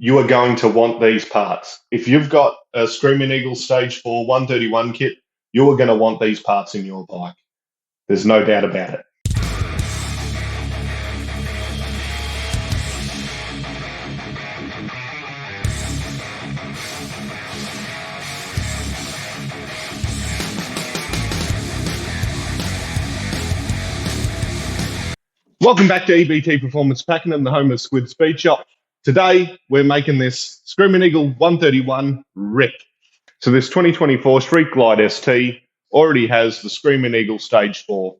you are going to want these parts. If you've got a Screaming Eagle Stage 4 131 kit, you are going to want these parts in your bike. There's no doubt about it. Welcome back to EBT Performance Pakenham, the home of Squid Speed Shop. Today, we're making this Screaming Eagle 131 RIP. So this 2024 Street Glide ST already has the Screaming Eagle Stage 4,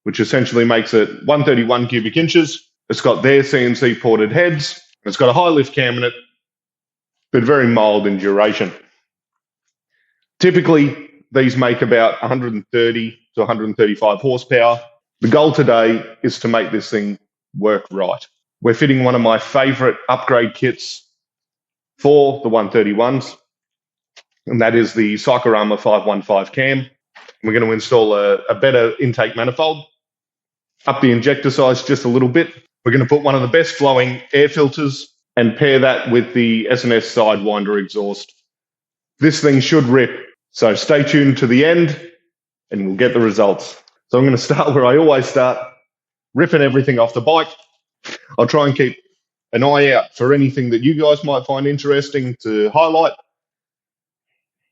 which essentially makes it 131 cubic inches. It's got their CNC ported heads. It's got a high lift cam in it, but very mild in duration. Typically, these make about 130 to 135 horsepower. The goal today is to make this thing work right. We're fitting one of my favorite upgrade kits for the 131s, and that is the Cyclorama 515 cam. We're going to install a better intake manifold, up the injector size just a little bit. We're going to put one of the best flowing air filters and pair that with the S&S Sidewinder exhaust. This thing should rip, so stay tuned to the end and we'll get the results. So I'm going to start where I always start, ripping everything off the bike. I'll try and keep an eye out for anything that you guys might find interesting to highlight.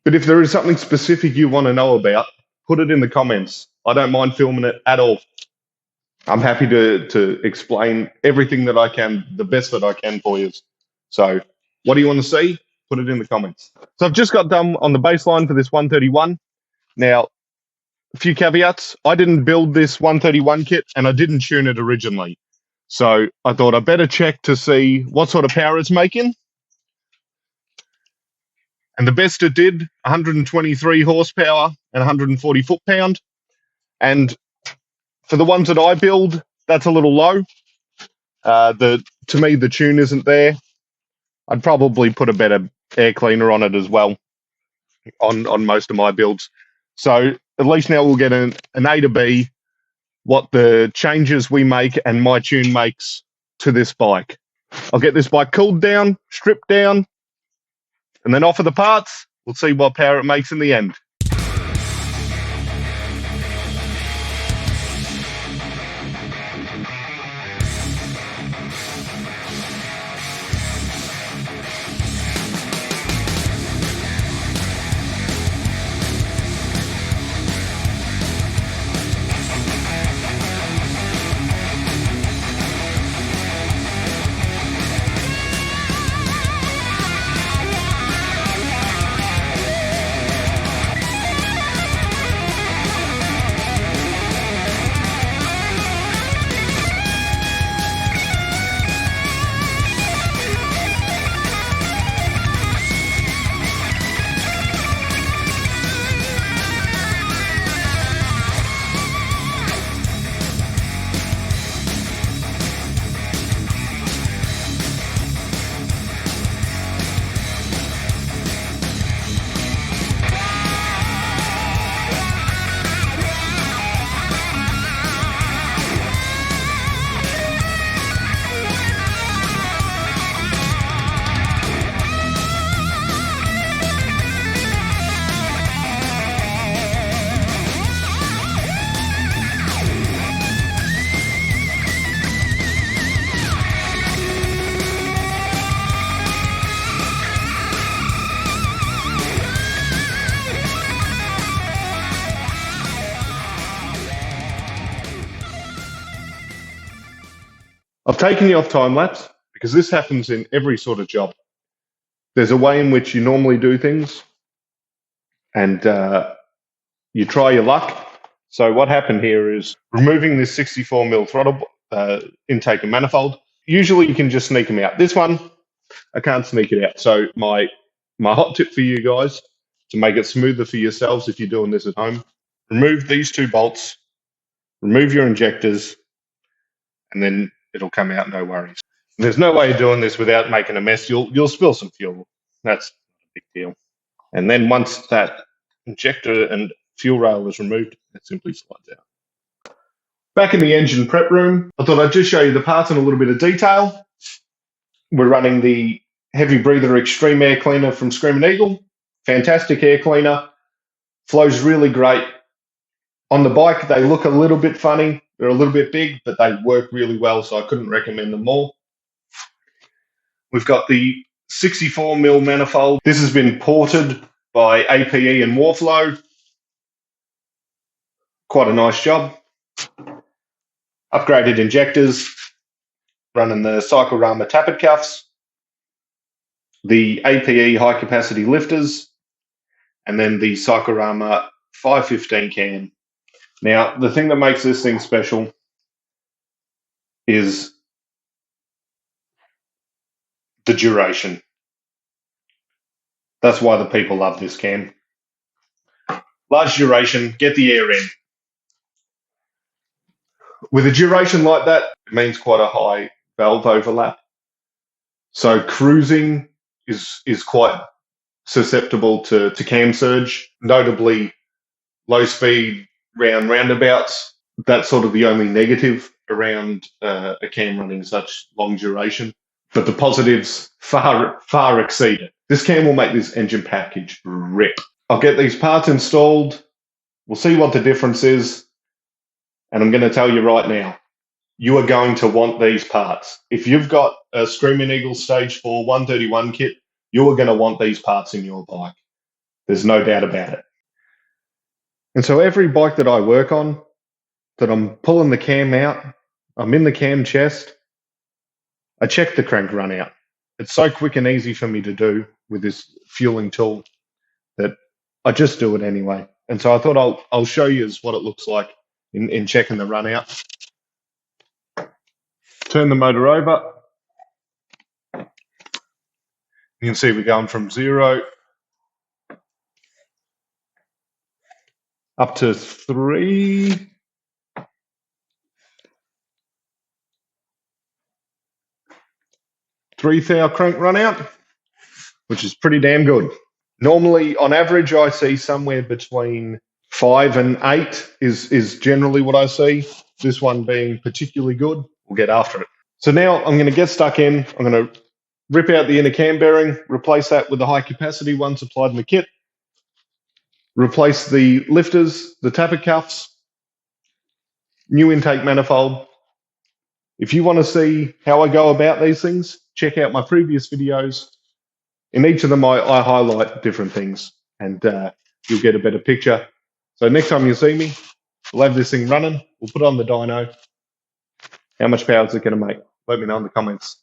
But if there is something specific you want to know about, put it in the comments. I don't mind filming it at all. I'm happy to explain everything that I can, the best that I can for you. So what do you want to see? Put it in the comments. So I've just got done on the baseline for this 131. Now, a few caveats. I didn't build this 131 kit and I didn't tune it originally. So I thought I'd better check to see what sort of power it's making. And the best it did, 123 horsepower and 140 foot-pound. And for the ones that I build, that's a little low. To me, the tune isn't there. I'd probably put a better air cleaner on it as well on most of my builds. So at least now we'll get an A to B, what the changes we make and my tune makes to this bike. I'll get this bike cooled down, stripped down, and then offer the parts. We'll see what power it makes in the end. I've taken you off time lapse because this happens in every sort of job. There's a way in which you normally do things and you try your luck. So what happened here is removing this 64mm throttle intake and manifold. Usually you can just sneak them out. This one, I can't sneak it out. So my hot tip for you guys to make it smoother for yourselves if you're doing this at home, remove these two bolts, remove your injectors, and then it'll come out, no worries. There's no way of doing this without making a mess. You'll spill some fuel. That's not a big deal. And then once that injector and fuel rail is removed, it simply slides out. Back in the engine prep room, I thought I'd just show you the parts in a little bit of detail. We're running the Heavy Breather Extreme Air Cleaner from Screaming Eagle. Fantastic air cleaner. Flows really great. On the bike, they look a little bit funny. They're a little bit big, but they work really well, so I couldn't recommend them more. We've got the 64mm manifold. This has been ported by APE and Warflow. Quite a nice job. Upgraded injectors, running the Cyclorama tappet cuffs, the APE high capacity lifters, and then the Cyclorama 515 cam. Now, the thing that makes this thing special is the duration. That's why the people love this cam. Large duration, get the air in. With a duration like that, it means quite a high valve overlap. So cruising is quite susceptible to cam surge, notably low speed roundabouts. That's sort of the only negative around a cam running such long duration. But the positives far exceed it. This cam will make this engine package rip. I'll get these parts installed. We'll see what the difference is. And I'm going to tell you right now, you are going to want these parts. If you've got a Screaming Eagle Stage 4 131 kit, you are going to want these parts in your bike. There's no doubt about it. And so every bike that I work on, that I'm pulling the cam out, I'm in the cam chest, I check the crank run out. It's so quick and easy for me to do with this fueling tool that I just do it anyway. And so I thought I'll show you what it looks like in checking the run out. Turn the motor over. You can see we're going from 0 up to 3. Three-thou crank run out, which is pretty damn good. Normally, on average, I see somewhere between 5 and 8 is generally what I see. This one being particularly good. We'll get after it. So now I'm going to get stuck in. I'm going to rip out the inner cam bearing, replace that with the high capacity one supplied in the kit, replace the lifters, the tappet cuffs, new intake manifold. If you want to see how I go about these things, check out my previous videos. In each of them, I highlight different things, and you'll get a better picture. So next time you see me, we'll have this thing running. We'll put on the dyno. How much power is it going to make? Let me know in the comments.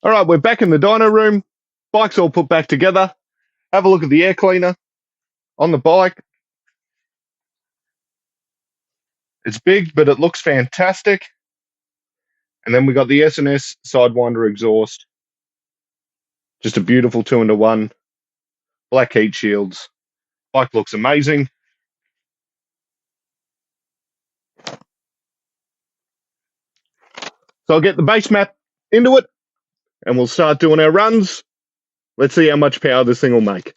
All right, we're back in the dyno room. Bike's all put back together. Have a look at the air cleaner on the bike. It's big, but it looks fantastic. And then we got the S&S Sidewinder exhaust. Just a beautiful 2-in-1. Black heat shields. Bike looks amazing. So I'll get the base map into it, and we'll start doing our runs. Let's see how much power this thing will make.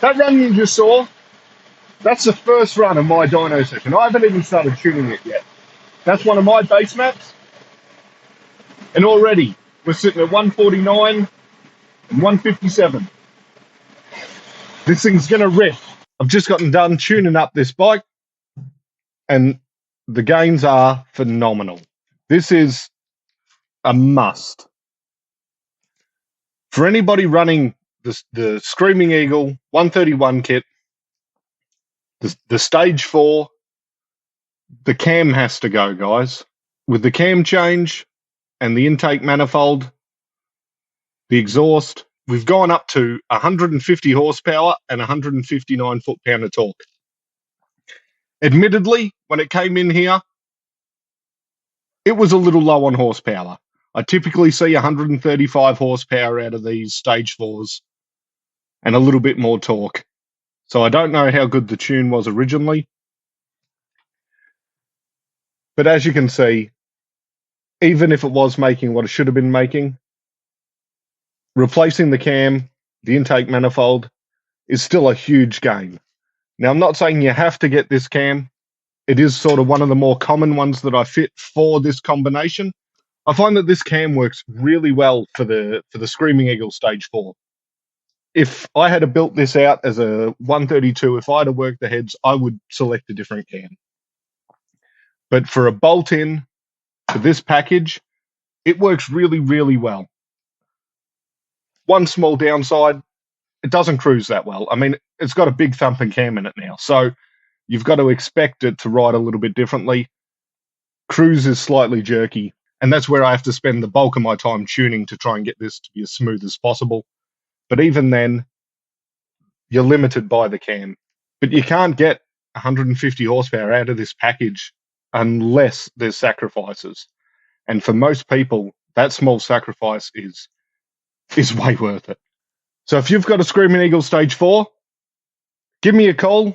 That run you just saw, that's the first run of my dyno session. I haven't even started tuning it yet. That's one of my base maps. And already we're sitting at 149 and 157. This thing's gonna rip. I've just gotten done tuning up this bike and the gains are phenomenal. This is a must. For anybody running the Screaming Eagle 131 kit, the Stage 4, the cam has to go, guys. With the cam change and the intake manifold, the exhaust, we've gone up to 150 horsepower and 159 foot-pound of torque. Admittedly, when it came in here, it was a little low on horsepower. I typically see 135 horsepower out of these Stage 4s and a little bit more torque. So I don't know how good the tune was originally. But as you can see, even if it was making what it should have been making, replacing the cam, the intake manifold, is still a huge gain. Now, I'm not saying you have to get this cam. It is sort of one of the more common ones that I fit for this combination. I find that this cam works really well for the Screaming Eagle Stage 4. If I had built this out as a 132, if I had worked the heads, I would select a different cam. But for a bolt-in to this package, it works really, really well. One small downside, it doesn't cruise that well. I mean, it's got a big thumping cam in it now, so you've got to expect it to ride a little bit differently. Cruise is slightly jerky, and that's where I have to spend the bulk of my time tuning to try and get this to be as smooth as possible. But even then, you're limited by the cam. But you can't get 150 horsepower out of this package unless there's sacrifices. And for most people, that small sacrifice is way worth it. So if you've got a Screaming Eagle Stage 4, give me a call.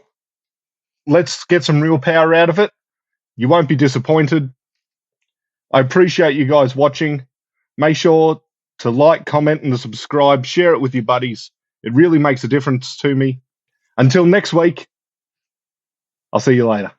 Let's get some real power out of it. You won't be disappointed. I appreciate you guys watching. Make sure to like, comment, and subscribe. Share it with your buddies. It really makes a difference to me. Until next week, I'll see you later.